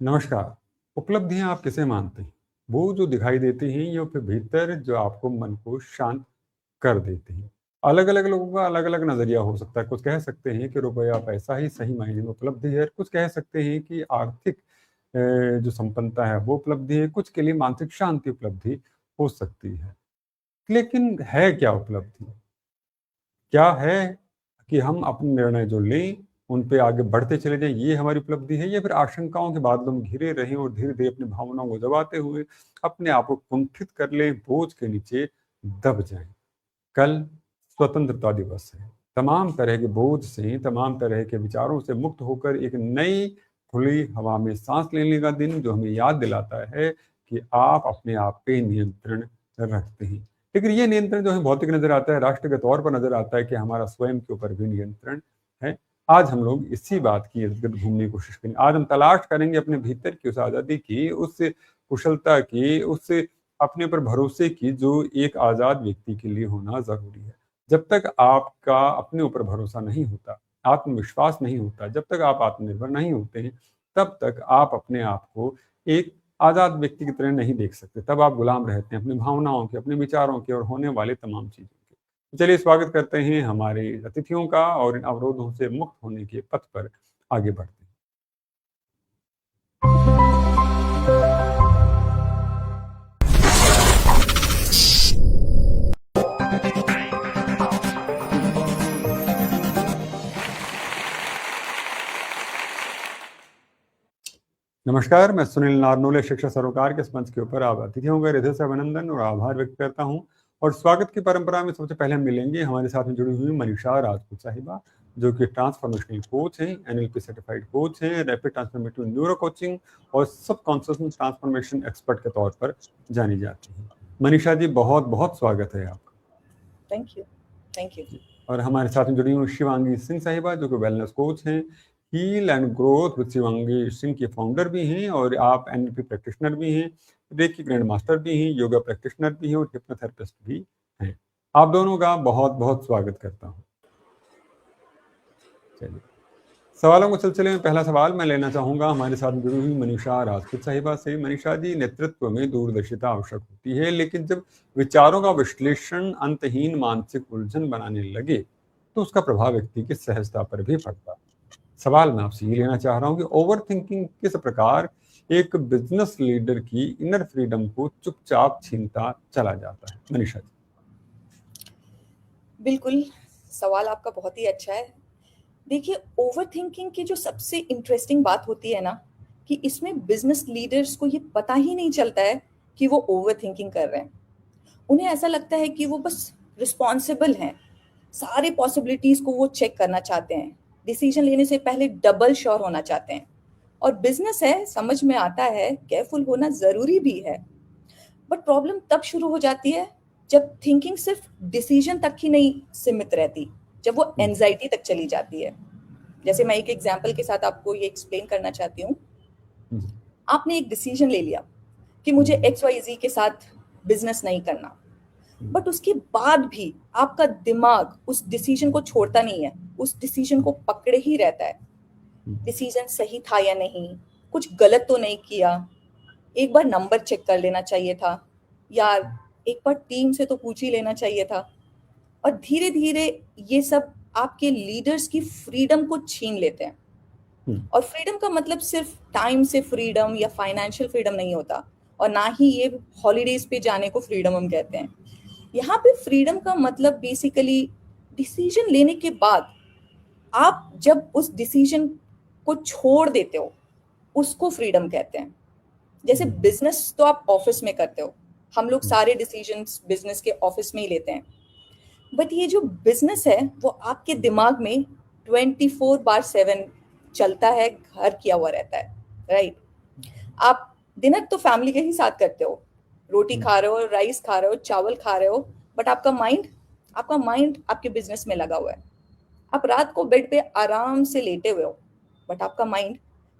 नमस्कार। उपलब्धियाँ आप किसे मानते हैं? वो जो दिखाई देती हैं या फिर भीतर जो आपको मन को शांत कर देती हैं? अलग-अलग लोगों का अलग-अलग नज़रिया हो सकता है। कुछ कह सकते हैं कि रुपया पैसा ही सही मायने में उपलब्धि है, कुछ कह सकते हैं कि आर्थिक जो संपन्नता है वो उपलब्धि है, कुछ के लिए मानसिक शांति उपलब्धि हो सकती है। लेकिन है क्या उपलब्धि? क्या है कि हम अपने निर्णय जो लें, उन पे आगे बढ़ते चले जाएँ, ये हमारी उपलब्धि है या फिर आशंकाओं के बादलों में घिरे रहें और धीरे-धीरे अपनी भावनाओं को दबाते हुए अपने आप को कुंठित कर लें, बोझ के नीचे दब जाएँ। कल स्वतंत्रता दिवस है। तमाम तरह के बोझ से, तमाम तरह के विचारों से मुक्त होकर एक नई खुली हवा में साँस लेने का दिन जो हमें याद दिलाता है कि आप अपने आप पे नियंत्रण रखते हैं। लेकिन ये नियंत्रण जो है भौतिक नज़र आता है, राष्ट्र के तौर पर नज़र आता है कि हमारा स्वयं के ऊपर भी नियंत्रण है। आज हम लोग इसी बात की इर्द-गिर्द घूमने की कोशिश करेंगे। आज हम तलाश करेंगे अपने भीतर की उस आज़ादी की, उस कुशलता की, उस अपने पर भरोसे की जो एक आज़ाद व्यक्ति के लिए होना ज़रूरी है। जब तक आपका अपने ऊपर भरोसा नहीं होता, आत्मविश्वास नहीं होता, जब तक आप आत्मनिर्भर नहीं होते हैं, तब तक आप अपने आप को एक आज़ाद व्यक्ति की तरह नहीं देख सकते। तब आप गुलाम रहते हैं अपनी भावनाओं के, अपने विचारों के और होने वाले तमाम चीज़ों के। तो चलिए स्वागत करते हैं हमारे अतिथियों का और इन अवरोधों से मुक्त होने के पथ पर आगे बढ़ते हैं। नमस्कार, मैं सुनील नारनोले शिक्षा सरोकार के इस मंच के ऊपर आप अतिथियों का हृदय से अभिनंदन और आभार व्यक्त करता हूं। और स्वागत की परंपरा में सबसे पहले हम मिलेंगे हमारे साथ में जुड़ी हुई मनीषा राजपूत साहिबा, जो कि ट्रांसफॉर्मेशनल कोच हैं, एनएलपी सर्टिफाइड कोच हैं, रैपिड ट्रांसफॉर्मेटिव न्यूरो कोचिंग और सबकॉन्शियस ट्रांसफॉर्मेशन एक्सपर्ट के तौर पर जानी जाती हैं। मनीषा जी, बहुत बहुत स्वागत है आपका। Thank you. Thank you. और हमारे साथ में जुड़ी हुई शिवांगी सिंह साहिबा, जो कि वेलनेस कोच हैं, heal and growth with Shivangi Singh की फाउंडर भी हैं और आप एनएलपी प्रैक्टिशनर भी हैं, रेकी ग्रैंड मास्टर भी हैं, योगा प्रैक्टिशनर भी हैं और हिप्नोथेरेपिस्ट भी हैं। आप दोनों का बहुत बहुत स्वागत करता हूँ। चलिए, सवालों के सिलसिले में पहला सवाल मैं लेना चाहूँगा हमारे साथ जुड़ी हुई मनीषा राजपूत साहिबा से। मनीषा जी, नेतृत्व में दूरदर्शिता आवश्यक होती है, लेकिन जब विचारों का विश्लेषण अंतहीन मानसिक उलझन बनाने लगे, तो उसका प्रभाव व्यक्ति की सहजता पर भी पड़ता है। सवाल मैं आपसे ये लेना चाह रहा हूँ कि ओवरथिंकिंग किस प्रकार एक बिजनेस लीडर की इनर फ्रीडम को चुपचाप छीनता चला जाता है? मनीषा जी। बिल्कुल, सवाल आपका बहुत ही अच्छा है। देखिए, ओवरथिंकिंग की जो सबसे इंटरेस्टिंग बात होती है ना, कि इसमें बिज़नेस लीडर्स को ये पता ही नहीं चलता है कि वो ओवरथिंकिंग कर रहे हैं। उन्हें ऐसा लगता है कि वो बस रिस्पॉन्सिबल हैं, सारे पॉसिबिलिटीज़ को वो चेक करना चाहते हैं, डिसीजन लेने से पहले डबल श्योर होना चाहते हैं। और बिज़नेस है, समझ में आता है, केयरफुल होना ज़रूरी भी है। बट प्रॉब्लम तब शुरू हो जाती है जब थिंकिंग सिर्फ डिसीजन तक ही नहीं सीमित रहती, जब वो एंजाइटी तक चली जाती है। जैसे मैं एक एग्जांपल के साथ आपको ये एक्सप्लेन करना चाहती हूँ। आपने एक डिसीजन ले लिया कि मुझे एक्स वाई जी के साथ बिजनेस नहीं करना, बट उसके बाद भी आपका दिमाग उस डिसीजन को छोड़ता नहीं है, उस डिसीजन को पकड़े ही रहता है। डिसीजन सही था या नहीं, कुछ गलत तो नहीं किया, एक बार नंबर चेक कर लेना चाहिए था यार, एक बार टीम से तो पूछ ही लेना चाहिए था। और धीरे धीरे ये सब आपके लीडर्स की फ्रीडम को छीन लेते हैं। और फ्रीडम का मतलब सिर्फ टाइम से फ्रीडम या फाइनेंशियल फ्रीडम नहीं होता, और ना ही ये हॉलीडेज पे जाने को फ्रीडम हम कहते हैं। यहाँ पे फ्रीडम का मतलब बेसिकली डिसीजन लेने के बाद आप जब उस डिसीजन को छोड़ देते हो, उसको फ्रीडम कहते हैं। जैसे बिजनेस तो आप ऑफिस में करते हो, हम लोग सारे डिसीजंस बिजनेस के ऑफिस में ही लेते हैं। बट ये जो बिजनेस है वो आपके दिमाग में 24/7 चलता है, घर किया हुआ रहता है, राइट? आप डिनर तो फैमिली के ही साथ करते हो, रोटी खा रहे हो, राइस खा रहे हो, चावल खा रहे हो, बट आपका माइंड आपके बिजनेस में लगा हुआ है। आप रात को बेड पे आराम से लेटे हुए हो, बट आपका माइंड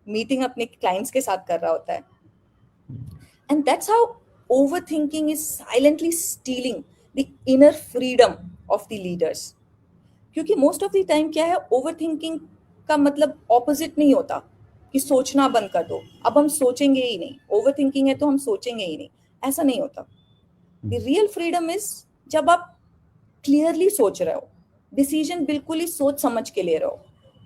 मीटिंग अपने क्लाइंट्स के साथ कर रहा होता है। And that's how overthinking is silently stealing the inner freedom of the leaders. क्योंकि मोस्ट ऑफ द टाइम क्या है, ओवर थिंकिंग का मतलब ऑपोजिट नहीं होता। कि सोचना बंद कर दो, अब हम सोचेंगे ही नहीं, ओवर थिंकिंग है तो हम सोचेंगे ही नहीं, ऐसा नहीं होता। द रियल फ्रीडम इज जब आप क्लियरली सोच रहे हो, डिसीजन बिल्कुल ही सोच समझ के ले रहे हो,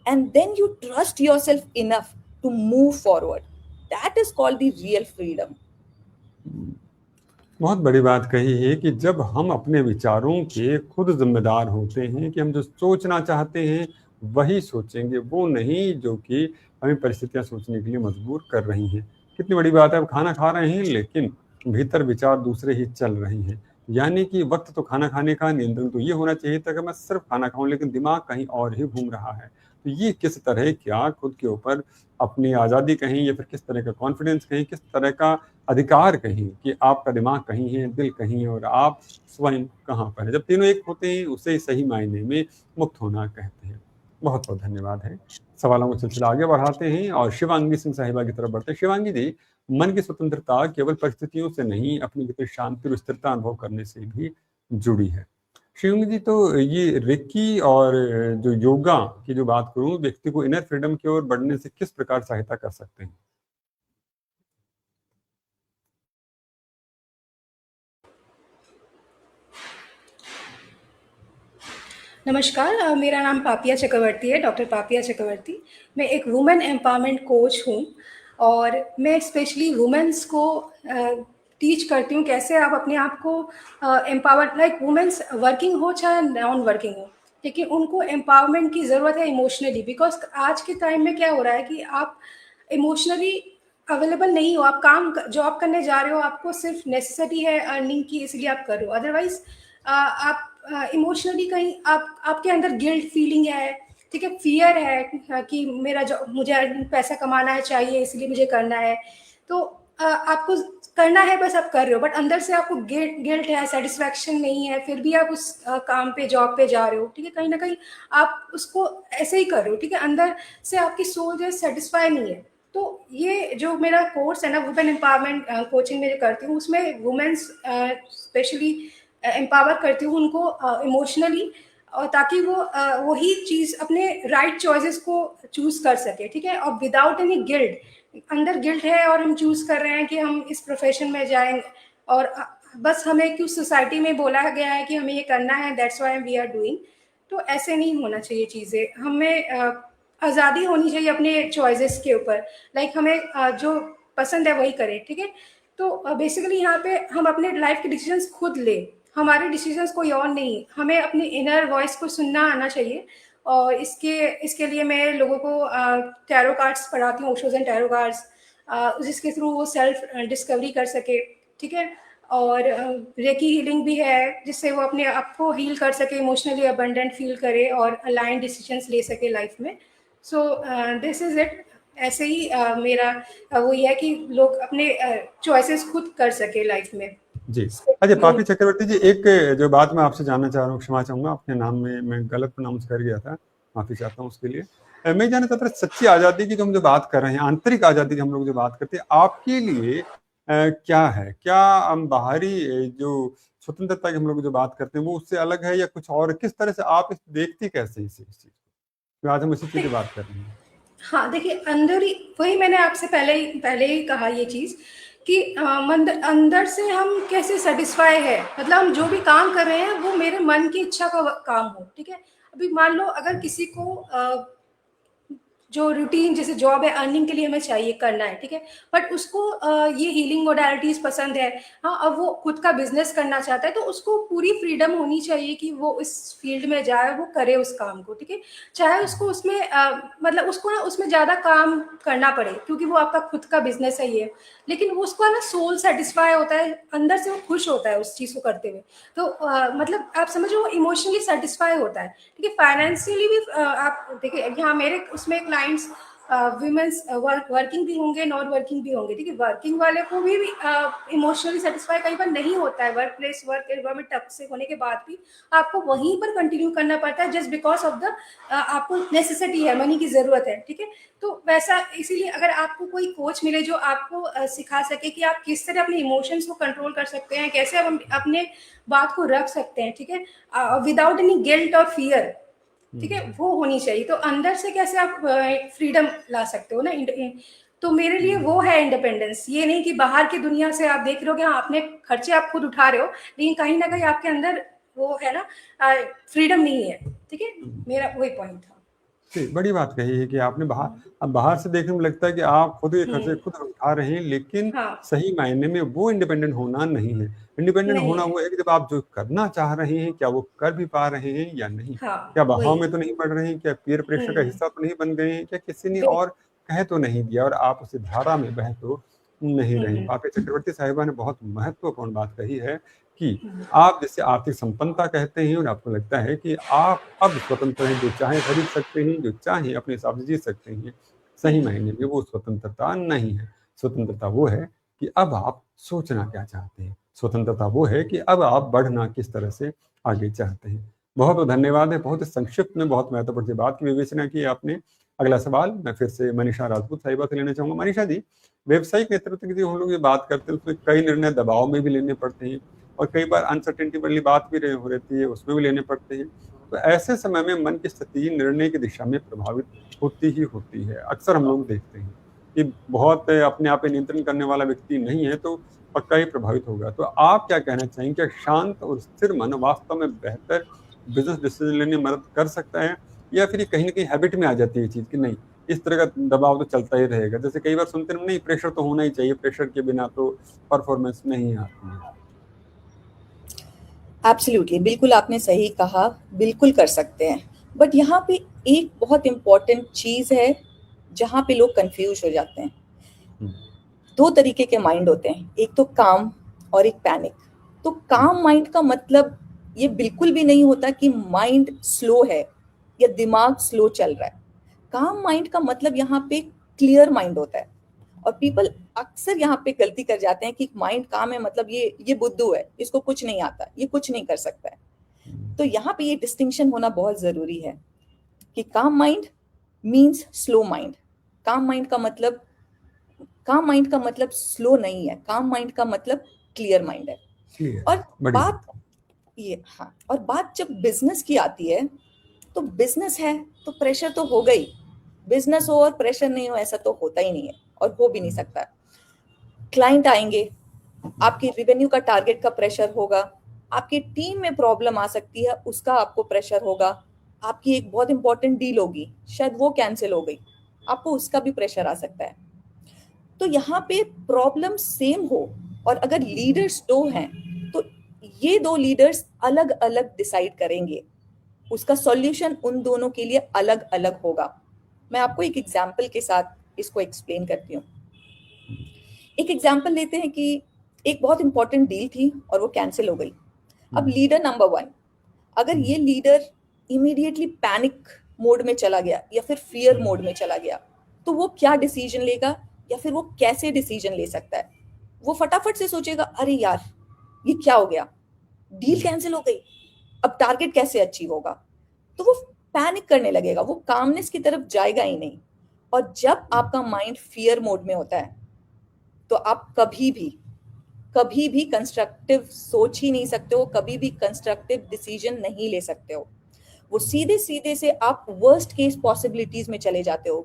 and then you trust yourself enough to move forward, that is called the real freedom. बहुत बड़ी बात कही है कि जब हम अपने विचारों के खुद जिम्मेदार होते हैं, कि हम जो सोचना चाहते हैं वही सोचेंगे, वो नहीं जो कि हमें परिस्थितियां सोचने के लिए मजबूर कर रही हैं। कितनी बड़ी बात है, अब खाना खा रहे हैं लेकिन भीतर विचार दूसरे ही चल रहे हैं। यानी कि वक्त तो खाना खाने का, नियंत्रण तो ये होना चाहिए था कि मैं सिर्फ खाना खाऊं, लेकिन दिमाग कहीं और ही घूम रहा है। तो ये किस तरह क्या खुद के ऊपर अपनी आज़ादी कहें या फिर किस तरह का कॉन्फिडेंस कहें, किस तरह का अधिकार कहीं कि आपका दिमाग कहीं है, दिल कहीं है और आप स्वयं कहाँ पर है। जब तीनों एक होते हैं उसे सही मायने में मुक्त होना कहते हैं। बहुत बहुत धन्यवाद है। सवालों का सिलसिला आगे बढ़ाते हैं और शिवांगी सिंह साहिबा की तरफ बढ़ते हैं। शिवांगी जी, मन की स्वतंत्रता केवल परिस्थितियों से नहीं, अपनी भीतर शांति और स्थिरता अनुभव करने से भी जुड़ी है। शिवांगी जी, तो ये रेकी और जो योगा की जो बात करूं, व्यक्ति को इनर फ्रीडम की ओर बढ़ने से किस प्रकार सहायता कर सकते हैं? नमस्कार, मेरा नाम पापिया चक्रवर्ती है, डॉक्टर पापिया चक्रवर्ती। मैं एक वुमेन एम्पावरमेंट कोच हूँ और मैं स्पेशली वुमेन्स को टीच करती हूँ कैसे आप अपने आप को एम्पावर, लाइक वुमेन्स वर्किंग हो चाहे नॉन वर्किंग हो, लेकिन उनको एम्पावरमेंट की ज़रूरत है इमोशनली। बिकॉज आज के टाइम में क्या हो रहा है कि आप इमोशनली अवेलेबल नहीं हो, आप काम जॉब करने जा रहे हो, आपको सिर्फ नेसेसिटी है अर्निंग की, इसलिए आप कर रहे हो। अदरवाइज आप इमोशनली कहीं आपके अंदर गिल्ट फीलिंग है, ठीक है, फियर है कि मेरा जो मुझे पैसा कमाना है चाहिए इसलिए मुझे करना है, तो आपको करना है, बस आप कर रहे हो, बट अंदर से आपको गिल्ट है, सेटिस्फैक्शन नहीं है, फिर भी आप उस काम पे जॉब पे जा रहे हो, ठीक है, कहीं ना कहीं आप उसको ऐसे ही कर रहे हो, ठीक है, अंदर से आपकी सोल जो है सेटिस्फाई नहीं है। तो ये जो मेरा कोर्स है ना, वुमेन एम्पावरमेंट कोचिंग में जो करती हूँ, उसमें वुमेन्स स्पेशली एम्पावर करती हूँ उनको इमोशनली, और ताकि वो वही चीज़ अपने राइट चॉइसेस को चूज कर सके, ठीक है, और विदाउट एनी गिल्ट। अंदर गिल्ट है और हम चूज कर रहे हैं कि हम इस प्रोफेशन में जाएंगे, और बस हमें क्यों सोसाइटी में बोला गया है कि हमें ये करना है, that's why we are doing. तो ऐसे नहीं होना चाहिए चीज़ें, हमें आज़ादी होनी चाहिए अपने चॉइसेस के ऊपर, लाइक हमें जो पसंद है वही करें, ठीक है। तो बेसिकली यहाँ पे हम अपने लाइफ के डिसीजंस खुद लें, हमारे डिसीजंस कोई और नहीं, हमें अपनी इनर वॉइस को सुनना आना चाहिए। और इसके लिए मैं लोगों को टैरो कार्ड्स पढ़ाती हूँ, ओशोज एंड टैरो कार्ड्स, जिसके थ्रू वो सेल्फ डिस्कवरी कर सके, ठीक है। और रेकी हीलिंग भी है, जिससे वो अपने आप को हील कर सके, इमोशनली अबंडेंट फील करे और अलाइन डिसीजंस ले सके लाइफ में। So this is it. ऐसे ही मेरा वो ये है कि लोग अपने चॉइसेस खुद कर सके लाइफ में। जी। अच्छा, पापी चक्रवर्ती जी, एक जो बात मैं आपसे जानना चाह रहा हूँ, क्षमा चाहूंगा, आपके नाम में मैं गलत प्रोनाउंस कर गया था, माफी चाहता हूँ उसके लिए। मैं जानना चाहता था, सच्ची आज़ादी की जो हम जो बात कर रहे हैं, आंतरिक आज़ादी की हम लोग जो बात करते हैं, आपके लिए क्या है? क्या हम बाहरी जो स्वतंत्रता की हम लोग जो बात करते हैं वो उससे अलग है या कुछ और? किस तरह से आप देखती कैसे हैं इस चीज को? तो आज हम इसी चीज की बात कर रहे हैं। हाँ, देखिए, अंदर ही वही मैंने आपसे पहले ही कहा ये चीज़ कि अंदर से हम कैसे सेटिस्फाई है, मतलब हम जो भी काम कर रहे हैं वो मेरे मन की इच्छा का काम हो, ठीक है। अभी मान लो अगर किसी को जो रूटीन जैसे जॉब है, अर्निंग के लिए हमें चाहिए करना है, ठीक है, बट उसको ये हीलिंग मोडालिटीज पसंद है, हाँ, अब वो खुद का बिजनेस करना चाहता है, तो उसको पूरी फ्रीडम होनी चाहिए कि वो इस फील्ड में जाए, वो करे उस काम को, ठीक है। चाहे उसको उसमें मतलब उसको ना उसमें ज़्यादा काम करना पड़े, क्योंकि वो आपका खुद का बिजनेस है ये, लेकिन वो उसका ना सोल सेटिस्फाई होता है, अंदर से वो खुश होता है उस चीज़ को करते हुए। तो मतलब आप समझो वो इमोशनली सेटिस्फाई होता है, ठीक है। फाइनेंशियली भी आप देखिए, यहाँ मेरे उसमें क्लाइंट्स वुमेन्स वर्किंग भी होंगे, नॉन वर्किंग भी होंगे, ठीक है। वर्किंग वाले को भी इमोशनली सेटिस्फाई कई बार नहीं होता है, work place work environment toxic होने के बाद भी आपको वहीं पर कंटिन्यू करना पड़ता है, जस्ट बिकॉज ऑफ द आपको नेसेसिटी है, मनी की जरूरत है, ठीक है। तो वैसा इसीलिए अगर आपको कोई कोच मिले जो आपको सिखा सके कि आप किस तरह अपने इमोशंस को कंट्रोल कर सकते हैं, कैसे आप अपने बात को रख सकते हैं, ठीक है, विदाउट एनी गिल्ट और फियर, ठीक है, वो होनी चाहिए। तो अंदर से कैसे आप एक फ्रीडम ला सकते हो ना, तो मेरे लिए वो है इंडिपेंडेंस। ये नहीं कि बाहर की दुनिया से आप देख रहे हो कि हाँ, आपने खर्चे आप खुद उठा रहे हो, लेकिन कहीं ना कहीं आपके अंदर वो है ना, फ्रीडम नहीं है। ठीक है, मेरा वही पॉइंट था। ठीक, बड़ी बात कही है कि आपने अब बाहर से देखने में लगता है कि आप खुद ये खर्चे खुद उठा रहे हैं, लेकिन हाँ, सही मायने में वो इंडिपेंडेंट होना नहीं है। इंडिपेंडेंट नहीं होना है। वो है कि जब आप जो करना चाह रहे हैं, क्या वो कर भी पा रहे हैं या नहीं? हाँ, क्या बहाव वही। में तो नहीं पड़ रहे हैं? क्या पीयर प्रेशर का हिस्सा तो नहीं बन गए हैं? क्या किसी ने बिल- और कह तो नहीं दिया और आप उसी धारा में बह तो नहीं रहे? पापी चक्रवर्ती साहिबा ने बहुत महत्वपूर्ण बात कही है कि आप जिसे आर्थिक संपन्नता कहते हैं और आपको लगता है कि आप अब स्वतंत्र हैं, जो चाहे खरीद सकते हैं, जो चाहे अपने हिसाब से जी सकते हैं, सही मायने में वो स्वतंत्रता नहीं है। स्वतंत्रता वो है कि अब आप सोचना क्या चाहते हैं, स्वतंत्रता वो है कि अब आप बढ़ना किस तरह से आगे चाहते हैं। बहुत बहुत धन्यवाद है, बहुत ही संक्षिप्त में बहुत महत्वपूर्ण सी बात की विवेचना की आपने। अगला सवाल मैं फिर से मनीषा राजपूत साहिबा से लेना चाहूँगा। मनीषा जी, व्यावसायिक नेतृत्व की जो हम लोग ये बात करते हैं, उसमें कई निर्णय दबाव में भी लेने पड़ते हैं और कई बार अनसर्टेनिटी वाली बात भी हो रहती है, उसमें भी लेने पड़ते हैं। तो ऐसे समय में मन की स्थिति निर्णय की दिशा में प्रभावित होती ही होती है। अक्सर हम लोग देखते हैं कि बहुत अपने आप पे नियंत्रण करने वाला व्यक्ति नहीं है तो पक्का ही प्रभावित होगा। तो आप क्या कहना चाहेंगे, क्या शांत और स्थिर मन वास्तव में बेहतर बिजनेस डिसीजन लेने में मदद कर सकता है, या फिर ये कहीं ना कहीं हैबिट में आ जाती है चीज कि नहीं, इस तरह का दबाव तो चलता ही रहेगा? जैसे कई बार सुनते हैं, नहीं प्रेशर तो होना ही चाहिए, प्रेशर के बिना तो परफॉर्मेंस नहीं आती है। एब्सोल्युटली, बिल्कुल आपने सही कहा, बिल्कुल कर सकते हैं। बट यहाँ पे एक बहुत इम्पॉर्टेंट चीज़ है जहाँ पे लोग कंफ्यूज हो जाते हैं। दो तरीके के माइंड होते हैं, एक तो काम और एक पैनिक। तो काम माइंड का मतलब ये बिल्कुल भी नहीं होता कि माइंड स्लो है या दिमाग स्लो चल रहा है। काम माइंड का मतलब यहाँ पे क्लियर माइंड होता है। और पीपल अक्सर यहाँ पे गलती कर जाते हैं कि माइंड काम है मतलब ये बुद्धू है, इसको कुछ नहीं आता, ये कुछ नहीं कर सकता है। तो यहाँ पे ये डिस्टिंक्शन होना बहुत जरूरी है कि काम माइंड मीन्स स्लो माइंड। काम माइंड का मतलब काम माइंड का मतलब स्लो नहीं है, काम माइंड का मतलब क्लियर माइंड है। और बात हाँ, और बात जब बिजनेस की आती है तो बिजनेस है तो प्रेशर तो हो गई। बिजनेस हो और प्रेशर नहीं हो ऐसा तो होता ही नहीं है और हो भी नहीं सकता। क्लाइंट आएंगे, आपके रिवेन्यू का टारगेट का प्रेशर होगा, आपकी टीम में प्रॉब्लम आ सकती है उसका आपको प्रेशर होगा, आपकी एक बहुत इंपॉर्टेंट डील होगी शायद वो कैंसिल हो गई, आपको उसका भी प्रेशर आ सकता है। तो यहाँ पे प्रॉब्लम सेम हो और अगर लीडर्स दो हैं तो ये दो लीडर्स अलग अलग डिसाइड करेंगे, उसका सॉल्यूशन उन दोनों के लिए अलग अलग होगा। मैं आपको एक एग्जाम्पल के साथ इसको एक्सप्लेन करती हूँ। एक एग्जाम्पल लेते हैं कि एक बहुत इंपॉर्टेंट डील थी और वो कैंसिल हो गई। अब लीडर नंबर 1, अगर ये लीडर इमीडिएटली पैनिक मोड में चला गया या फिर फियर मोड में चला गया तो वो क्या डिसीजन लेगा या फिर वो कैसे डिसीजन ले सकता है? वो फटाफट से सोचेगा, अरे यार ये क्या हो गया, डील कैंसिल हो गई, अब टारगेट कैसे अचीव होगा? तो वो पैनिक करने लगेगा, वो कामनेस की तरफ जाएगा ही नहीं। और जब आपका माइंड फियर मोड में होता है तो आप कभी भी कंस्ट्रक्टिव सोच ही नहीं सकते हो, कभी भी कंस्ट्रक्टिव डिसीजन नहीं ले सकते हो। वो सीधे सीधे से आप वर्स्ट केस पॉसिबिलिटीज में चले जाते हो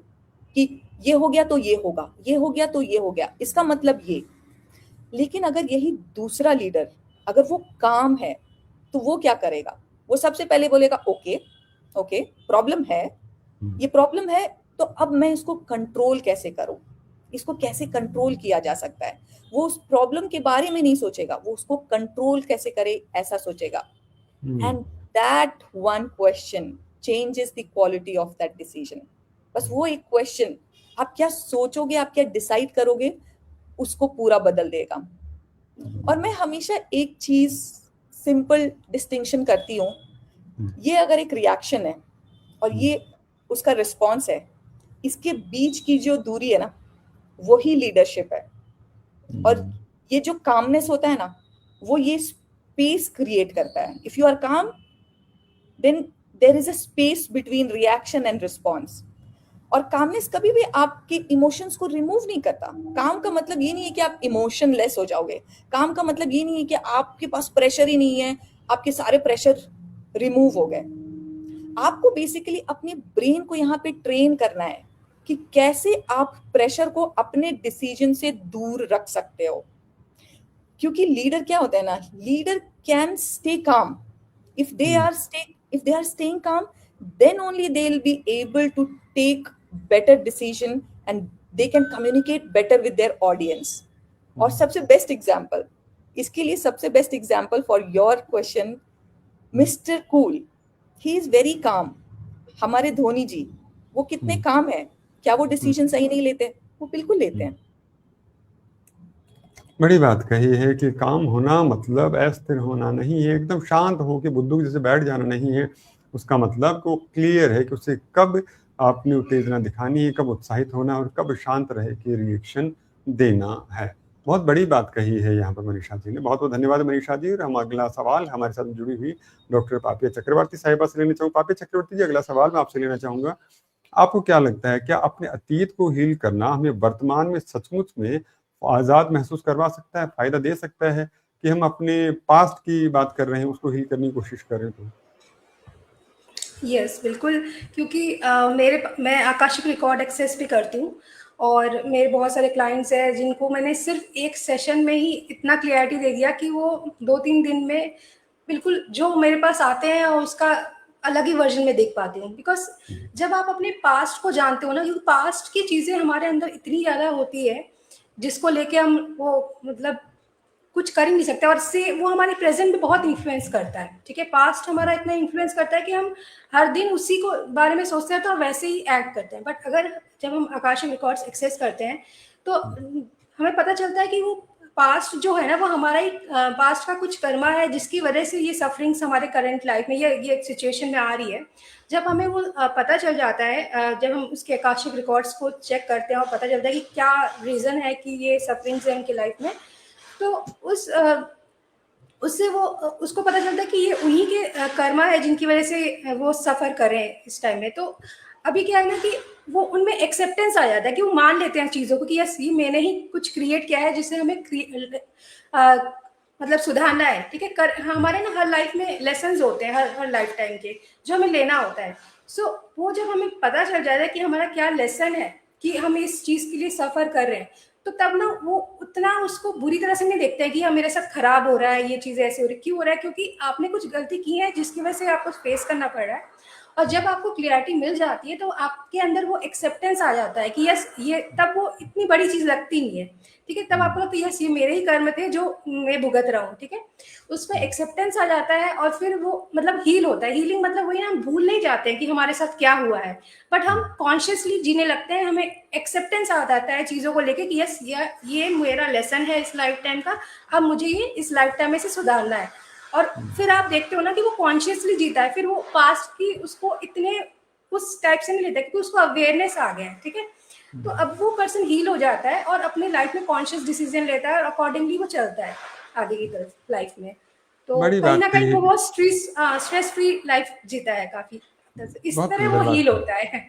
कि ये हो गया तो ये होगा, ये हो गया तो ये हो गया, इसका मतलब ये। लेकिन अगर यही दूसरा लीडर अगर वो काम है तो वो क्या करेगा? वो सबसे पहले बोलेगा ओके ओके प्रॉब्लम है, ये प्रॉब्लम है, तो अब मैं इसको कंट्रोल कैसे करूं, इसको कैसे कंट्रोल किया जा सकता है। वो उस प्रॉब्लम के बारे में नहीं सोचेगा, वो उसको कंट्रोल कैसे करे ऐसा सोचेगा। And that one question changes the quality of that decision. बस वो एक क्वेश्चन, आप क्या सोचोगे, आप क्या डिसाइड करोगे, उसको पूरा बदल देगा। और मैं हमेशा एक चीज सिंपल डिस्टिंक्शन करती हूँ, ये अगर एक रिएक्शन है और ये उसका रिस्पॉन्स है, इसके बीच की जो दूरी है ना वही लीडरशिप है। और ये जो कामनेस होता है ना वो ये स्पेस क्रिएट करता है। If you are calm then there is a space between reaction and response. और कामनेस कभी भी आपके इमोशंस को रिमूव नहीं करता। काम का मतलब ये नहीं है कि आप इमोशनलेस हो जाओगे, काम का मतलब ये नहीं है कि आपके पास प्रेशर ही नहीं है, आपके सारे प्रेशर रिमूव हो गए। आपको बेसिकली अपने ब्रेन को यहाँ पे ट्रेन करना है कि कैसे आप प्रेशर को अपने डिसीजन से दूर रख सकते हो। क्योंकि लीडर क्या होता है ना, leader can stay calm. if they are staying calm, then only they'll be able to take better decision and they can communicate better with their audience. और सबसे बेस्ट एग्जाम्पल, इसके लिए सबसे best example for your question, mister cool, he is very calm. हमारे धोनी जी, वो कितने काम है, क्या वो डिसीजन सही नहीं लेते? वो बिल्कुल लेते हैं। बड़ी बात कही है कि काम होना मतलब अस्थिर होना नहीं है, एकदम शांत हो के बुद्धू जैसे बैठ जाना नहीं है। उसका मतलब कि वो क्लियर है कि उसे कब अपनी उत्तेजना दिखानी है, कब उत्साहित होना और कब शांत रहे के रिएक्शन देना है। बहुत बड़ी बात कही है यहाँ पर मनीषा जी ने। बहुत बहुत धन्यवाद मनीषा जी। और हम अगला सवाल हमारे साथ जुड़ी हुई डॉक्टर पापिया चक्रवर्ती साहिबा से लेना चाहूँगा। पापिया चक्रवर्ती जी, अगला सवाल मैं आपसे लेना चाहूँगा। आपको क्या लगता है, क्या अपने अतीत को हील करना हमें वर्तमान में सचमुच में आज़ाद महसूस करवा सकता है, फायदा दे सकता है, कि हम अपने पास्ट की बात कर रहे हैं उसको हील करने की कोशिश कर रहे हैं? तो यस, बिल्कुल, क्योंकि मैं आकाशिक रिकॉर्ड एक्सेस भी करती हूँ और मेरे बहुत सारे क्लाइंट्स हैं जिनको मैंने सिर्फ एक सेशन में ही इतना क्लियरिटी दे दिया कि वो 2-3 दिन में बिल्कुल जो मेरे पास आते हैं और उसका अलग ही वर्जन में देख पाती हूँ। बिकॉज जब आप अपने पास्ट को जानते हो ना, क्योंकि पास्ट की चीज़ें हमारे अंदर इतनी ज़्यादा होती है जिसको लेके हम वो मतलब कुछ कर ही नहीं सकते, और इससे वो हमारे प्रेजेंट में बहुत इन्फ्लुएंस करता है। ठीक है, पास्ट हमारा इतना इन्फ्लुएंस करता है कि हम हर दिन उसी को बारे में सोचते हैं तो वैसे ही एक्ट करते हैं। बट अगर जब हम आकाशिक रिकॉर्ड्स एक्सेस करते हैं तो हमें पता चलता है कि वो पास्ट जो है ना, वो हमारा ही पास्ट का कुछ कर्मा है जिसकी वजह से ये सफरिंग्स हमारे करंट लाइफ में ये सिचुएशन में आ रही है। जब हमें वो पता चल जाता है, जब हम उसके आकाशिक रिकॉर्ड्स को चेक करते हैं और पता चलता है कि क्या रीज़न है कि ये सफरिंग्स है उनकी लाइफ में, तो उससे वो उसको पता चलता है कि ये उन्हीं के कर्मा है जिनकी वजह से वो सफ़र कर रहे हैं इस टाइम में। तो अभी क्या है ना कि वो उनमें एक्सेप्टेंस आ जाता है कि वो मान लेते हैं चीज़ों को कि यस, ये मैंने ही कुछ क्रिएट किया है जिससे हमें मतलब सुधारना है। ठीक है, हमारे ना हर लाइफ में लेसन्स होते हैं, हर लाइफ टाइम के, जो हमें लेना होता है। सो वो जब हमें पता चल जाता है कि हमारा क्या लेसन है कि हम इस चीज़ के लिए सफ़र कर रहे हैं, तो तब ना वो उतना उसको बुरी तरह से नहीं देखते हैं कि हाँ मेरे साथ खराब हो रहा है, ये चीज़ ऐसे हो रही है। क्यों हो रहा है? क्योंकि आपने कुछ गलती की है जिसकी वजह से आपको फेस करना पड़ रहा है। और जब आपको क्लियरिटी मिल जाती है तो आपके अंदर वो एक्सेप्टेंस आ जाता है कि यस, ये तब वो इतनी बड़ी चीज़ लगती नहीं है। ठीक है, तब आपको लगता है यस, ये मेरे ही कर्म थे जो मैं भुगत रहा हूँ। ठीक है, उसमें एक्सेप्टेंस आ जाता है और फिर वो मतलब हील होता है। हीलिंग मतलब वही, हम भूल नहीं जाते हैं कि हमारे साथ क्या हुआ है, बट हम कॉन्शियसली जीने लगते हैं। हमें एक्सेप्टेंस आ जाता है चीज़ों को लेके कि यस, ये मेरा लेसन है इस लाइफ टाइम का, अब मुझे ये इस लाइफ टाइम में से सुधारना है। और फिर आप देखते हो ना कि वो कॉन्शियसली जीता है, फिर वो पास्ट की उसको इतने उस टाइप से नहीं लेता क्योंकि उसको अवेयरनेस आ गया है। ठीक है, तो अब वो पर्सन हील हो जाता है और अपने लाइफ में कॉन्शियस डिसीजन लेता है और अकॉर्डिंगली वो चलता है आगे की तरफ लाइफ में। तो बड़ी कहीं बात ना कही कहीं है। वो बहुत स्ट्रेस फ्री लाइफ जीता है काफी, इस बहुत तरह सुंदर वो बात हील कही। होता है।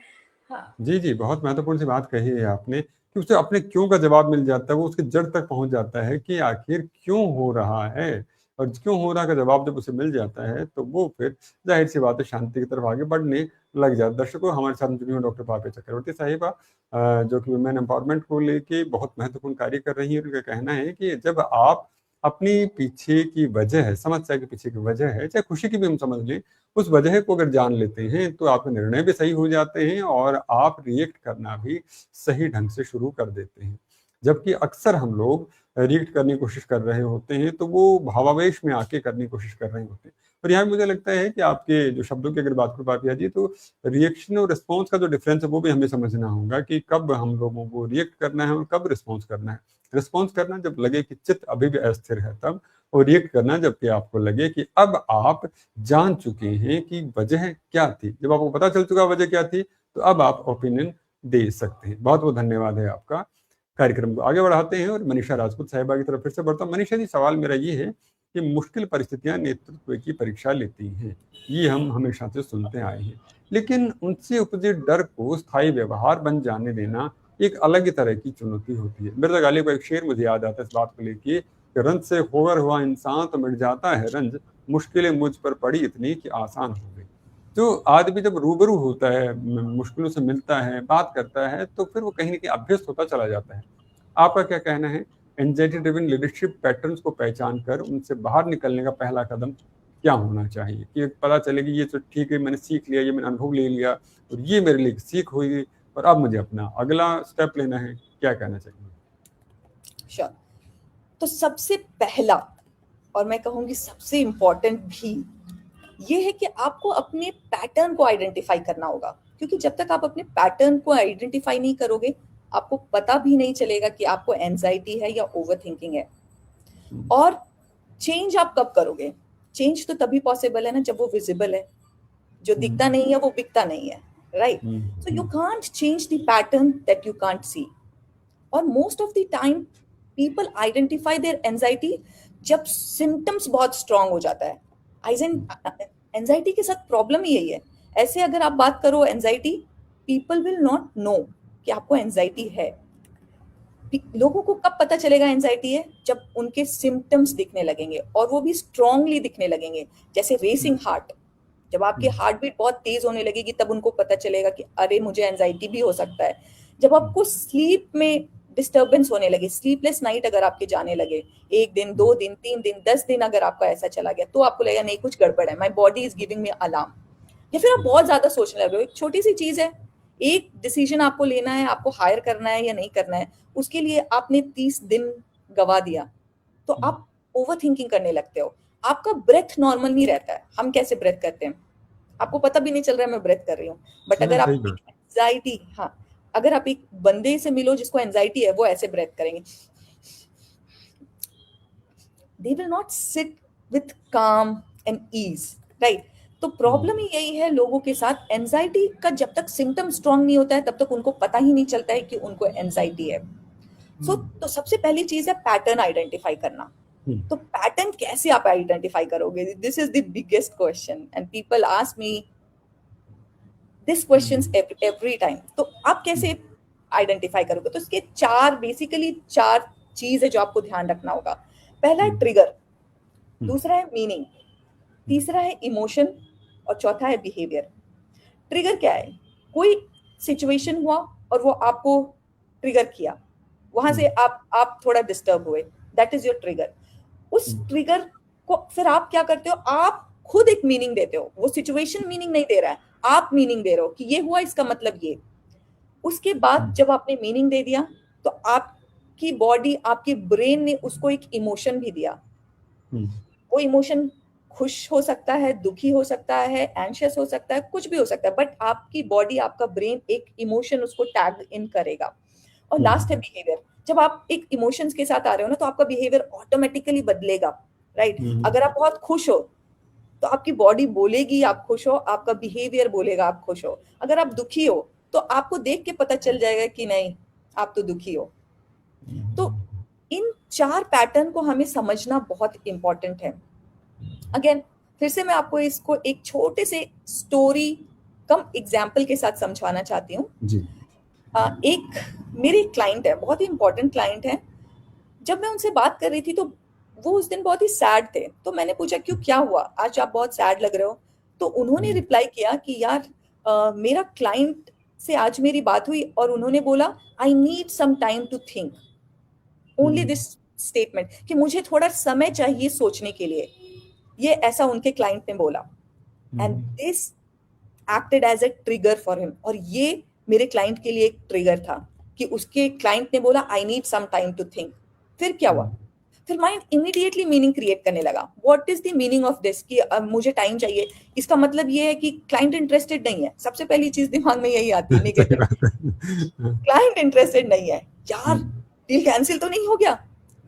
हाँ, जी, जी, बहुत महत्वपूर्ण सी बात कही है आपने कि उसे अपने क्यों का जवाब मिल जाता है, वो उसकी जड़ तक पहुँच जाता है कि आखिर क्यों हो रहा है, और क्यों हो रहा का जवाब जब उसे मिल जाता है, तो वो फिर ज़ाहिर-सी बात है शांति की तरफ आगे बढ़ने लग जाता है। दर्शकों, हमारे साथ जुड़ी हुई डॉक्टर पापिया चक्रवर्ती साहिबा, जो कि वुमेन एम्पावरमेंट को लेके बहुत महत्वपूर्ण कार्य कर रही हैं। उनका कहना है कि जब आप अपनी पीछे की वजह है, समस्या के पीछे की वजह है, चाहे खुशी की भी हम समझ लें, उस वजह को अगर जान लेते हैं तो आपके निर्णय भी सही हो जाते हैं और आप रिएक्ट करना भी सही ढंग से शुरू कर देते हैं। जबकि अक्सर हम लोग रिएक्ट करने की कोशिश कर रहे होते हैं तो वो भावावेश में आके करने की कोशिश कर रहे होते हैं। और यहाँ मुझे लगता है कि आपके जो शब्दों की अगर बात करूँ पापिया जी, तो रिएक्शन और रिस्पॉन्स का जो डिफरेंस है वो भी हमें समझना होगा कि कब हम लोगों को रिएक्ट करना है और कब रिस्पॉन्स करना है। रिस्पॉन्स करना जब लगे कि चित्त अभी भी अस्थिर है तब, और रिएक्ट करना जबकि आपको लगे कि अब आप जान चुके हैं कि वजह क्या थी। जब आपको पता चल चुका वजह क्या थी, तो अब आप ओपिनियन दे सकते हैं। बहुत बहुत धन्यवाद है आपका। कार्यक्रम को आगे बढ़ाते हैं और मनीषा राजपूत साहिबा की तरफ फिर से बढ़ता हूँ। मनीषा जी, सवाल मेरा ये है कि मुश्किल परिस्थितियां नेतृत्व की परीक्षा लेती हैं, ये हम हमेशा से सुनते आए हैं, लेकिन उनसे उपजे डर को स्थायी व्यवहार बन जाने देना एक अलग ही तरह की चुनौती होती है। मिर्जा गालिब का एक शेर मुझे याद आता है इस बात को लेके कि रंज से होकर हुआ इंसान तो मिट जाता है रंज, मुश्किलें मुझ पर पड़ी इतनी कि आसान हो गई। जो आदमी जब रूबरू होता है, मुश्किलों से मिलता है, बात करता है, तो फिर वो कहीं न कहीं अभ्यस्त होता चला जाता है। आपका क्या कहना है, एंग्ज़ायटी ड्रिवन लीडरशिप पैटर्न्स को पहचान कर उनसे बाहर निकलने का पहला कदम क्या होना चाहिए? कि पता चले कि ये तो ठीक है, मैंने सीख लिया, ये मैंने अनुभव ले लिया और ये मेरे लिए एक सीख हुई और अब मुझे अपना अगला स्टेप लेना है, क्या कहना चाहिए? श्योर। तो सबसे पहला और मैं कहूँगी सबसे इम्पोर्टेंट भी ये है कि आपको अपने पैटर्न को आइडेंटिफाई करना होगा, क्योंकि जब तक आप अपने पैटर्न को आइडेंटिफाई नहीं करोगे, आपको पता भी नहीं चलेगा कि आपको एंजाइटी है या ओवरथिंकिंग है। और चेंज आप कब करोगे? चेंज तो तभी पॉसिबल है ना जब वो विजिबल है। जो दिखता नहीं है वो बिकता नहीं है, right? So you can't change the pattern that you can't see. और most of the time people identify their anxiety जब सिम्टम्स बहुत स्ट्रांग हो जाता है। एंजाइटी के साथ प्रॉब्लम ही यही है। ऐसे अगर आप बात करो anxiety, people will not know कि आपको एंजाइटी है। लोगों को कब पता चलेगा एंजाइटी है? जब उनके सिम्टम्स दिखने लगेंगे और वो भी स्ट्रांगली दिखने लगेंगे, जैसे रेसिंग हार्ट। जब आपकी हार्ट बीट बहुत तेज होने लगेगी तब उनको पता चलेगा कि अरे मुझे एंजाइटी भी हो सकता है। जब आपको स्लीप में डिस्टर्बेंस होने लगे, स्लीपलेस नाइट अगर आपके जाने लगे, 1 दिन 2 दिन 3 दिन 10 दिन अगर आपका ऐसा चला गया, तो आपको लगेगा नहीं कुछ गड़बड़ है, my body is giving me alarm. या फिर आप बहुत ज्यादा सोचने लगे। एक छोटी सी चीज है, एक डिसीजन आपको लेना है, आपको हायर करना है या नहीं करना है, उसके लिए आपने 30 दिन गवा दिया, तो आप ओवर थिंकिंग करने लगते हो। आपका ब्रेथ नॉर्मल नहीं रहता है। हम कैसे ब्रेथ करते हैं आपको पता भी नहीं चल रहा है मैं ब्रेथ कर रही हूँ। बट अगर आप एंजाइटी, हाँ, अगर आप एक बंदे से मिलो जिसको एंजाइटी है, वो ऐसे ब्रेथ करेंगे। They will not sit with काम एंड ईज, राइट? तो प्रॉब्लम ही यही है लोगों के साथ। एंजाइटी का जब तक सिम्टम स्ट्रांग नहीं होता है तब तक उनको पता ही नहीं चलता है कि उनको एंजाइटी है। तो सबसे पहली चीज है पैटर्न आइडेंटिफाई करना। तो पैटर्न कैसे आप आइडेंटिफाई करोगे? This is the biggest question and people ask me this questions every time. तो आप कैसे आइडेंटिफाई करोगे? तो इसके बेसिकली चार चीज है जो आपको ध्यान रखना होगा। पहला है ट्रिगर, दूसरा है मीनिंग, तीसरा है इमोशन और चौथा है बिहेवियर। ट्रिगर क्या है? कोई सिचुएशन हुआ और वो आपको ट्रिगर किया, वहां से आप थोड़ा डिस्टर्ब हुए, दैट इज योर ट्रिगर। उस ट्रिगर को फिर आप क्या करते हो? आप खुद एक मीनिंग देते हो। वो सिचुएशन मीनिंग नहीं दे रहा है, आप मीनिंग दे रहे हो कि ये हुआ इसका मतलब ये। उसके बाद जब आपने मीनिंग दे दिया तो आपकी बॉडी, आपके ब्रेन ने उसको एक इमोशन भी दिया। वो इमोशन खुश हो सकता है, दुखी हो सकता है, एंशियस हो सकता है, कुछ भी हो सकता है, बट आपकी बॉडी, आपका ब्रेन एक इमोशन उसको टैग इन करेगा। और लास्ट है बिहेवियर। जब आप एक इमोशंस के साथ आ रहे हो ना, तो आपका बिहेवियर ऑटोमेटिकली बदलेगा, राइट? अगर आप बहुत खुश हो तो आपकी बॉडी बोलेगी आप खुश हो, आपका बिहेवियर बोलेगा आप खुश हो। अगर आप दुखी हो तो आपको देख के पता चल जाएगा कि नहीं आप तो दुखी हो। तो इन 4 पैटर्न को हमें समझना बहुत इंपॉर्टेंट है। अगेन फिर से मैं आपको इसको एक छोटे से स्टोरी कम एग्जाम्पल के साथ समझाना चाहती हूँ। एक मेरी क्लाइंट है, बहुत ही इंपॉर्टेंट क्लाइंट है। जब मैं उनसे बात कर रही थी तो वो उस दिन बहुत ही सैड थे। तो मैंने पूछा क्यों, क्या हुआ, आज आप बहुत सैड लग रहे हो? तो उन्होंने रिप्लाई किया कि यार मेरा क्लाइंट से आज मेरी बात हुई और उन्होंने बोला I need some time to think. Only this statement कि मुझे थोड़ा समय चाहिए सोचने के लिए, ये ऐसा उनके क्लाइंट ने बोला। And this acted as a trigger for him. और ये मेरे क्लाइंट के लिए एक ट्रिगर था कि उसके क्लाइंट ने बोला I need some time to think. फिर क्या हुआ? फिर माइंड इमीडिएटली मीनिंग क्रिएट करने लगा। What is the meaning of this कि मुझे टाइम चाहिए, इसका मतलब ये है कि क्लाइंट इंटरेस्टेड नहीं है। सबसे पहली चीज दिमाग में यही आती है, नेगेटिव। क्लाइंट इंटरेस्टेड नहीं है, यार डील कैंसिल तो नहीं हो गया,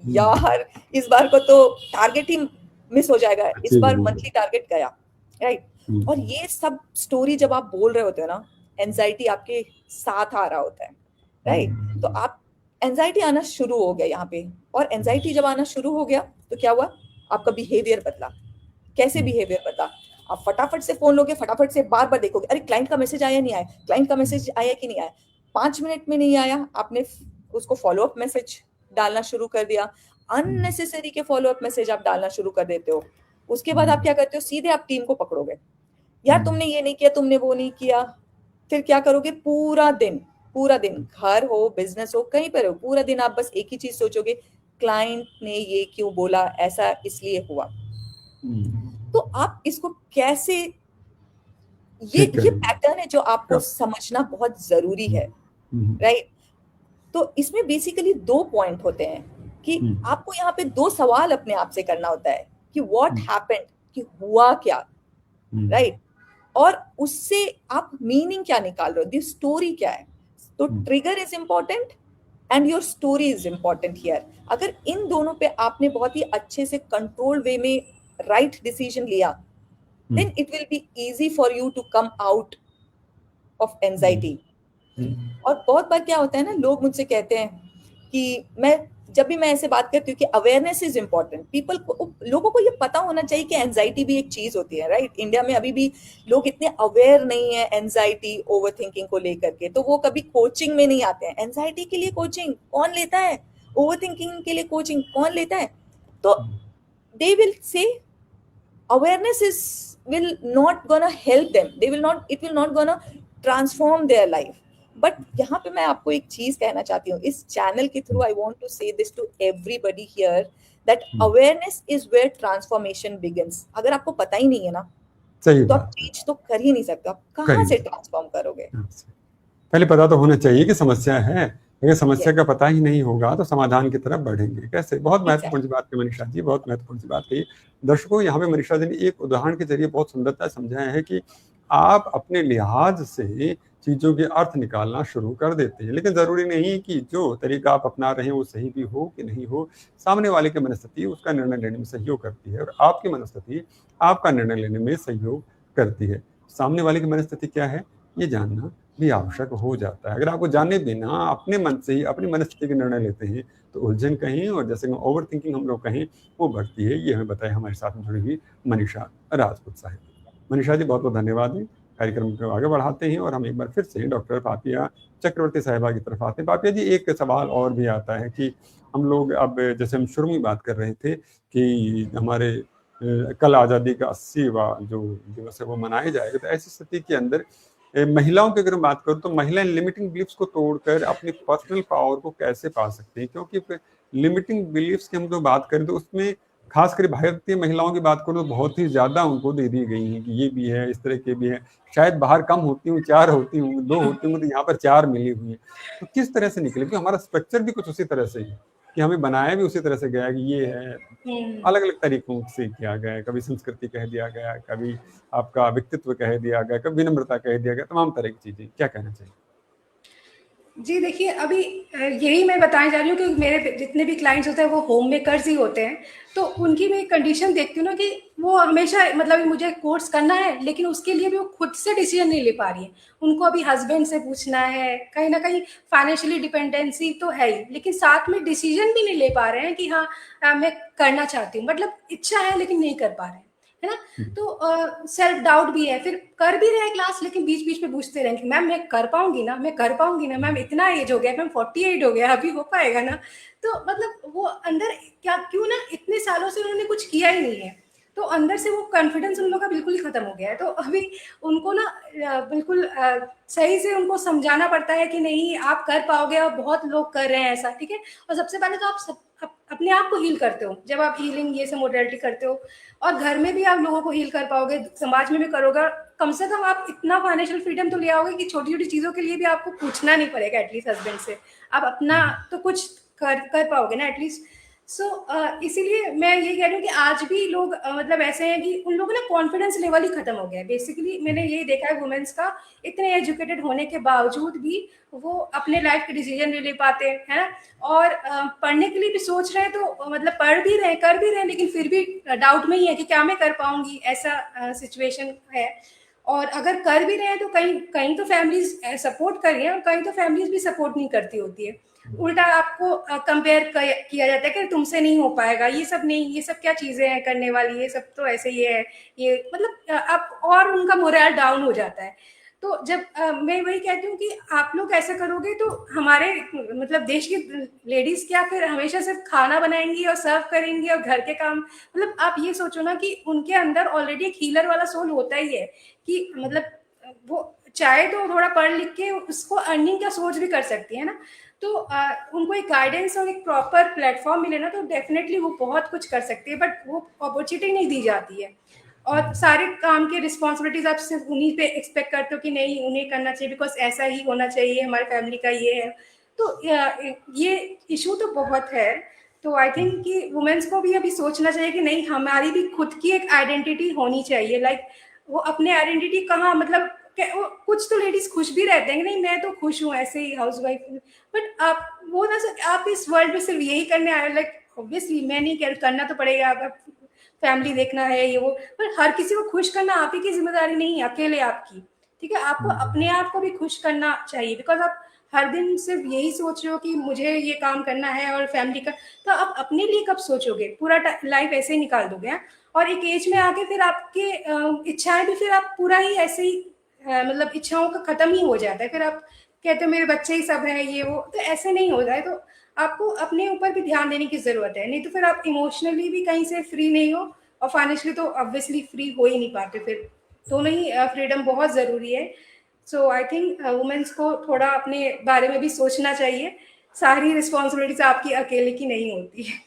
यार इस बार को तो टारगेट ही मिस हो जाएगा, इस बार मंथली टारगेट गया, राइट? और ये सब स्टोरी जब आप बोल रहे होते हो ना, एंजाइटी आपके साथ आ रहा होता है, राइट? तो आप एंजाइटी आना शुरू हो गया यहाँ पे। और एंजाइटी जब आना शुरू हो गया तो क्या हुआ? आपका बिहेवियर बदला। कैसे बिहेवियर बदला? आप फटाफट से फोन लोगे, फटाफट से बार बार देखोगे, अरे क्लाइंट का मैसेज आया नहीं आया, क्लाइंट का मैसेज आया कि नहीं आया। 5 मिनट में नहीं आया, आपने उसको फॉलो अप मैसेज डालना शुरू कर दिया। अननेसेसरी के फॉलो अप मैसेज आप डालना शुरू कर देते हो। उसके बाद आप क्या करते हो? सीधे आप टीम को पकड़ोगे यार तुमने ये नहीं किया, तुमने वो नहीं किया, फिर क्या करोगे? पूरा दिन घर हो, बिजनेस हो, कहीं पर हो, पूरा दिन आप बस एक ही चीज सोचोगे, क्लाइंट ने ये क्यों बोला, ऐसा इसलिए हुआ। तो आप इसको कैसे, ये ठीक ये करेंगे। पैटर्न है जो आपको कब? समझना बहुत जरूरी है, राइट? तो इसमें बेसिकली दो पॉइंट होते हैं कि आपको यहाँ पे दो सवाल अपने आप से करना होता है कि व्हाट हैपेंड, कि हुआ क्या, राइट? और उससे आप मीनिंग क्या निकाल रहे हो, दी स्टोरी क्या है। तो trigger is important and your story is important here. अगर इन दोनों पे आपने बहुत ही अच्छे से कंट्रोल वे में राइट डिसीजन लिया, then it will be easy for you to come out of anxiety. और बहुत बार क्या होता है ना, लोग मुझसे कहते हैं कि जब भी मैं ऐसे बात करती हूँ कि अवेयरनेस इज इंपॉर्टेंट, लोगों को ये पता होना चाहिए कि एंजाइटी भी एक चीज होती है, राइट? इंडिया में अभी भी लोग इतने अवेयर नहीं है एंजाइटी ओवर थिंकिंग को लेकर के, तो वो कभी कोचिंग में नहीं आते हैं। एंजाइटी के लिए कोचिंग कौन लेता है? ओवर थिंकिंग के लिए कोचिंग कौन लेता है? तो they will say awareness is will not gonna help them, it will not gonna transform their life. But यहाँ पे मैं आपको एक चीज कहना चाहती हूँ, इस चैनल के through I want to say this to everybody here, that awareness is where transformation begins. अगर आपको पता ही नहीं है ना, सही तो आप बात है। चेंज तो कर ही नहीं सकते, आप कर कहाँ ही से नहीं। ट्रांसफॉर्म करोगे? पहले पता तो होना चाहिए कि समस्या है। अगर समस्या Yes, का पता ही नहीं होगा तो समाधान की तरफ बढ़ेंगे कैसे? बहुत महत्वपूर्ण सी exactly. बात है मनीषा जी, बहुत महत्वपूर्ण सी बात कही। दर्शकों, यहाँ पे मनीषा जी ने एक उदाहरण के जरिए बहुत सुंदरता से समझाया है कि आप अपने लिहाज से चीज़ों के अर्थ निकालना शुरू कर देते हैं, लेकिन ज़रूरी नहीं कि जो तरीका आप अपना रहे हैं वो सही भी हो कि नहीं हो। सामने वाले की मनस्थिति उसका निर्णय लेने में सहयोग करती है और आपकी मनस्थिति आपका निर्णय लेने में सहयोग करती है। सामने वाले की मनस्थिति क्या है, ये जानना भी आवश्यक हो जाता है। अगर आपको जाने बिना अपने मन से ही अपनी मनस्थिति के निर्णय लेते हैं तो उलझन कहीं, और जैसे ओवर थिंकिंग हम लोग कहें, वो बढ़ती है। ये हमें बताया हमारे साथ में जुड़ी हुई मनीषा राजपूत साहब। मनीषा जी, बहुत बहुत धन्यवाद है। कार्यक्रम को आगे बढ़ाते हैं और हम एक बार फिर से डॉक्टर पापिया चक्रवर्ती साहिबा की तरफ आते हैं। पापिया जी, एक सवाल और भी आता है कि हम लोग अब, जैसे हम शुरू में बात कर रहे थे कि हमारे कल आज़ादी का 80वां जो दिवस है वो मनाया जाएगा, तो ऐसी स्थिति के अंदर महिलाओं की अगर हम बात करूं तो महिलाएं लिमिटिंग बिलीफ्स को तोड़कर अपनी पर्सनल पावर को कैसे पा सकती हैं? क्योंकि लिमिटिंग बिलीफ्स की हम जो बात करें तो उसमें खासकर भारतीय महिलाओं की बात करूं तो बहुत ही ज्यादा उनको दे दी गई हैं कि ये भी है, इस तरह के भी है। शायद बाहर कम होती हूँ, 4 होती हूँ, 2 होती हूँ, तो यहाँ पर 4 मिली हुई है। तो किस तरह से निकले? क्योंकि हमारा स्ट्रक्चर भी कुछ उसी तरह से है कि हमें बनाया भी उसी तरह से गया कि ये है, अलग अलग तरीकों से किया गया है। कभी संस्कृति कह दिया गया, कभी आपका व्यक्तित्व कह दिया गया, कभी विनम्रता कह दिया गया, तमाम तरह की चीजें। क्या कहना चाहिए? जी देखिए, अभी यही मैं बताने जा रही हूँ कि मेरे जितने भी क्लाइंट्स होते हैं वो होम मेकर्स ही होते हैं। तो उनकी मैं कंडीशन देखती हूँ ना कि वो हमेशा मतलब मुझे कोर्स करना है, लेकिन उसके लिए भी वो खुद से डिसीजन नहीं ले पा रही है। उनको अभी हस्बैंड से पूछना है, कहीं ना कहीं फाइनेंशियली डिपेंडेंसी तो है ही, लेकिन साथ में डिसीजन भी नहीं ले पा रहे हैं कि हाँ मैं करना चाहती हूँ, मतलब इच्छा है लेकिन नहीं कर पा रहे हैं, है ना? तो सेल्फ डाउट भी है, फिर कर भी रहे हैं क्लास, लेकिन बीच बीच में पूछते रहें कि मैम मैं कर पाऊंगी ना, मैं कर पाऊंगी ना, मैम इतना एज हो गया, मैम 48 हो गया, अभी हो पाएगा ना? तो मतलब वो अंदर क्या, क्यों ना, इतने सालों से उन्होंने कुछ किया ही नहीं है, तो अंदर से वो कॉन्फिडेंस उन लोगों का बिल्कुल ही खत्म हो गया है। तो अभी उनको ना बिल्कुल सही से उनको समझाना पड़ता है कि नहीं आप कर पाओगे, और बहुत लोग कर रहे हैं ऐसा, ठीक है? और सबसे पहले तो आप अपने आप को हील करते हो जब आप हीलिंग ये सब मोडेलिटी करते हो, और घर में भी आप लोगों को हील कर पाओगे, समाज में भी करोगे। कम से कम आप इतना फाइनेंशियल फ्रीडम तो ले आओगे कि छोटी छोटी चीज़ों के लिए भी आपको पूछना नहीं पड़ेगा एटलीस्ट हस्बैंड से, आप अपना तो कुछ कर पाओगे ना एटलीस्ट। सो इसीलिए मैं ये कह रही हूँ कि आज भी लोग मतलब ऐसे हैं कि उन लोगों ना कॉन्फिडेंस लेवल ही खत्म हो गया है। बेसिकली मैंने यही देखा है वुमेन्स का, इतने एजुकेटेड होने के बावजूद भी वो अपने लाइफ के डिसीजन नहीं ले पाते हैं ना। और पढ़ने के लिए भी सोच रहे हैं तो मतलब पढ़ भी रहे, कर भी रहे हैं, लेकिन फिर भी डाउट में ही है कि क्या मैं कर पाऊंगी, ऐसा सिचुएशन है। और अगर कर भी रहे हैं तो कहीं कहीं तो फैमिलीज सपोर्ट कर रही हैं, और कहीं तो फैमिलीज भी सपोर्ट नहीं करती होती है। उल्टा आपको कंपेयर किया जाता है कि तुमसे नहीं हो पाएगा, ये सब नहीं, ये सब क्या चीजें हैं करने वाली, ये सब तो ऐसे ही है, ये मतलब आप, और उनका मोरल डाउन हो जाता है। तो जब मैं वही कहती हूँ कि आप लोग ऐसा करोगे तो हमारे मतलब देश की लेडीज क्या फिर हमेशा सिर्फ खाना बनाएंगी और सर्व करेंगी और घर के काम, मतलब आप ये सोचो ना कि उनके अंदर ऑलरेडी एक हीलर वाला सोल होता ही है कि मतलब वो चाहे तो थोड़ा पढ़ लिख के उसको अर्निंग का सोच भी कर सकती है ना। तो उनको एक गाइडेंस और एक प्रॉपर प्लेटफॉर्म मिले ना तो डेफिनेटली वो बहुत कुछ कर सकती है, बट वो अपॉर्चुनिटी नहीं दी जाती है। और सारे काम की रिस्पॉन्सिबिलिटीज आप सिर्फ उन्हीं पे एक्सपेक्ट करते हो कि नहीं उन्हें करना चाहिए बिकॉज ऐसा ही होना चाहिए, हमारी फैमिली का ये है। तो ये इशू तो बहुत है। तो आई थिंक कि वुमेन्स को भी अभी सोचना चाहिए कि नहीं हमारी भी खुद की एक आइडेंटिटी होनी चाहिए। लाइक वो अपने आइडेंटिटी कहाँ मतलब कुछ तो लेडीज खुश भी रहते हैं कि नहीं मैं तो खुश हूँ ऐसे ही हाउस वाइफ, बट आप वो ना आप इस वर्ल्ड में सिर्फ यही करने आए हो। लाइक ऑब्वियसली मैं नहीं करना तो पड़ेगा, आप फैमिली देखना है ये वो, पर हर किसी को खुश करना आप ही की जिम्मेदारी नहीं है, अकेले आपकी। ठीक है, आपको अपने आप को भी खुश करना चाहिए बिकॉज आप हर दिन सिर्फ यही सोच रहे हो कि मुझे ये काम करना है और फैमिली का, तो आप अपने लिए कब सोचोगे? पूरा लाइफ ऐसे ही निकाल दोगे। और एक एज में आके फिर आपके इच्छाएं भी फिर आप पूरा ही ऐसे ही मतलब इच्छाओं का खत्म ही हो जाता है। फिर आप कहते हो मेरे बच्चे ही सब है ये वो, तो ऐसे नहीं होता है। तो आपको अपने ऊपर भी ध्यान देने की जरूरत है, नहीं तो फिर आप इमोशनली भी कहीं से फ्री नहीं हो और फाइनेंशियली तो ऑब्वियसली फ्री हो ही नहीं पाते। फिर दोनों ही फ्रीडम बहुत ज़रूरी है। सो आई थिंक वुमेन्स को थोड़ा अपने बारे में भी सोचना चाहिए, सारी रिस्पॉन्सिबिलिटीज आपकी अकेले की नहीं होती है।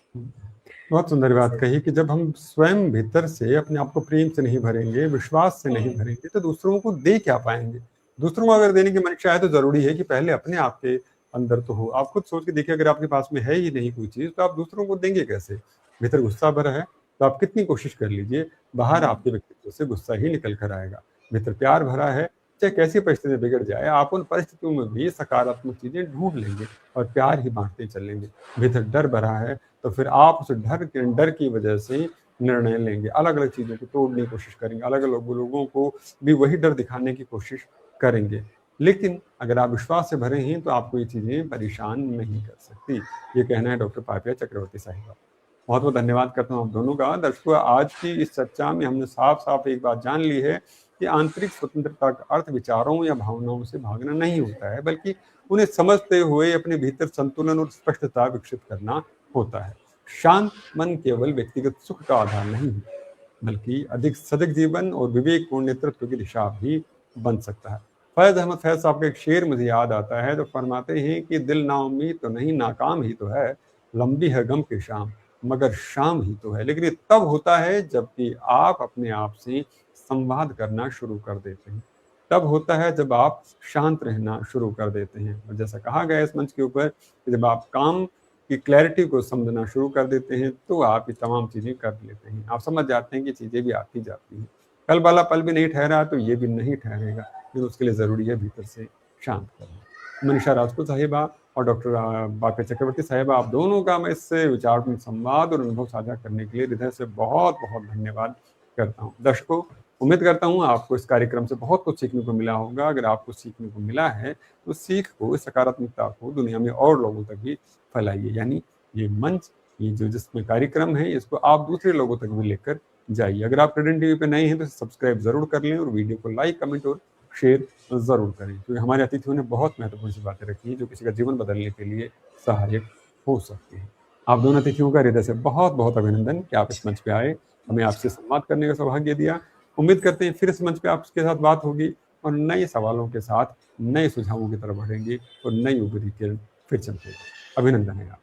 बहुत सुंदर बात कही कि जब हम स्वयं भीतर से अपने आप को प्रेम से नहीं भरेंगे, विश्वास से नहीं भरेंगे, तो दूसरों को दे क्या पाएंगे? दूसरों को अगर देने की मंशा है तो जरूरी है कि पहले अपने आप के अंदर तो हो। आप खुद सोच के देखिए, अगर आपके पास में है ही नहीं कोई चीज तो आप दूसरों को देंगे कैसे? भीतर गुस्सा भरा है तो आप कितनी कोशिश कर लीजिए, बाहर आपके व्यक्तित्व से गुस्सा ही निकल कर आएगा। भीतर प्यार भरा है, चाहे कैसी परिस्थिति बिगड़ जाए, आप उन परिस्थितियों में भी सकारात्मक चीजें ढूंढ लेंगे और प्यार ही बांटते चलेंगे। भीतर डर भरा है तो फिर आप उस डर की वजह से निर्णय लेंगे, अलग अलग चीजों को तोड़ने की कोशिश करेंगे, अलग अलग लोगों को भी वही डर दिखाने की कोशिश करेंगे। लेकिन अगर आप विश्वास से भरे हैं तो आपको ये चीजें परेशान नहीं कर सकती। ये कहना है डॉक्टर पापिया चक्रवर्ती साहिबा। बहुत बहुत धन्यवाद करता हूँ आप दोनों का। दर्शकों, आज की इस चर्चा में हमने साफ साफ एक बात जान ली है कि आंतरिक स्वतंत्रता का अर्थ विचारों या भावनाओं से भागना नहीं होता है, बल्कि उन्हें समझते हुए अपने भीतर संतुलन और स्पष्टता विकसित करना होता है। शांत मन केवल व्यक्तिगत सुख का आधार नहीं है, बल्कि अधिक सजग जीवन और विवेकपूर्ण नेतृत्व की दिशा भी बन सकता है। फैज अहमद फैज साहब का एक शेर मुझे याद आता है, जो फरमाते हैं कि दिल नाउम्मीद तो नहीं, नाकाम ही तो है, लंबी है गम की शाम मगर शाम ही तो है। लेकिन ये तब होता है जबकि आप अपने आप से संवाद करना शुरू कर देते हैं, तब होता है जब आप शांत रहना शुरू कर देते हैं। और जैसा कहा गया इस मंच के ऊपर, जब आप काम की क्लैरिटी को समझना शुरू कर देते हैं तो आप ये तमाम चीज़ें कर लेते हैं। आप समझ जाते हैं कि चीज़ें भी आती जाती हैं। कल वाला पल भी नहीं ठहरा तो ये भी नहीं ठहरेगा, लेकिन उसके लिए ज़रूरी है भीतर से शांत करना। मनीषा राजपूत साहिबा और डॉक्टर पापिया चक्रवर्ती साहिबा, आप दोनों का मैं इससे विचारपूर्ण संवाद और अनुभव साझा करने के लिए हृदय से बहुत बहुत धन्यवाद करता हूँ। दर्शकों, उम्मीद करता हूँ आपको इस कार्यक्रम से बहुत कुछ सीखने को मिला होगा। अगर आपको सीखने को मिला है तो सीख को, इस सकारात्मकता को दुनिया में और लोगों तक भी फैलाइए। यानी ये मंच, ये जो जिसमें कार्यक्रम है, इसको आप दूसरे लोगों तक भी लेकर जाइए। अगर आप प्रेडेंट टीवी पे नए हैं तो सब्सक्राइब जरूर कर लें और वीडियो को लाइक, कमेंट और शेयर जरूर करें, क्योंकि हमारे अतिथियों ने बहुत महत्वपूर्ण सी बातें रखी हैं जो किसी का जीवन बदलने के लिए सहायक हो सकती हैं। आप दोनों अतिथियों का हृदय से बहुत बहुत अभिनंदन कि आप इस मंच पे आए, हमें आपसे संवाद करने का सौभाग्य दिया। उम्मीद करते हैं फिर इस मंच पे आपके साथ बात होगी और नए सवालों के साथ नए सुझावों की तरफ बढ़ेंगे और नई उभरी किरण फिर चमकेगी। अभिनंदन है आप।